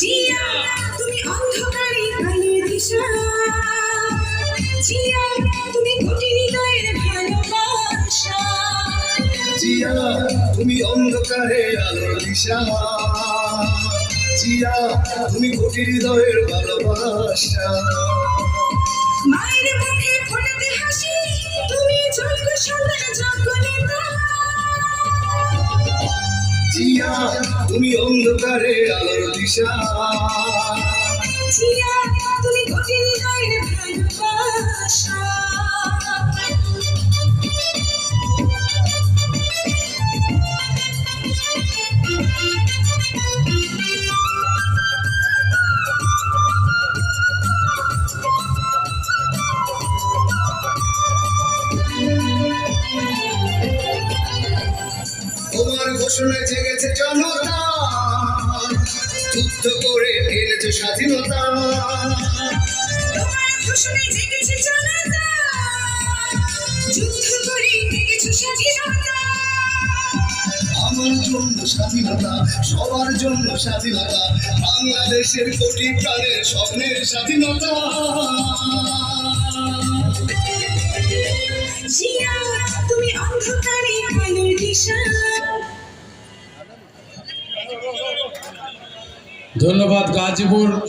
জিয়া তুমি অন্ধকারে আলোর দিশা, জিয়া তুমি কোটি হৃদয়ের ভালোবাসা, জিয়া তুমি অন্ধকারে আলোর দিশা, জিয়া তুমি কোটি হৃদয়ের ভালোবাসা। মায়ের মুখে ফোটাতে হাসি তুমি যোগ্য সন্তান যোগ্য নেতা, জিয়া তুমি অন্ধকারে আলোর দিশা, জিয়া তুমি কোটি হৃদয়ের ভালোবাসা। তোমার ঘোষণায় জেগেছে জনতা, যুদ্ধ করে এনেছে স্বাধীনতা। তোমার ঘোষণায় জেগেছে জনতা, যুদ্ধ করে এনেছে স্বাধীনতা। আমার জন্য স্বাধীনতা, সবার জন্য স্বাধীনতা, বাংলাদেশের কোটি প্রাণের স্বপ্নের স্বাধীনতা। জিয়া তুমি অন্ধকারে আলোর দিশা। ধন্যবাদ গাজীপুর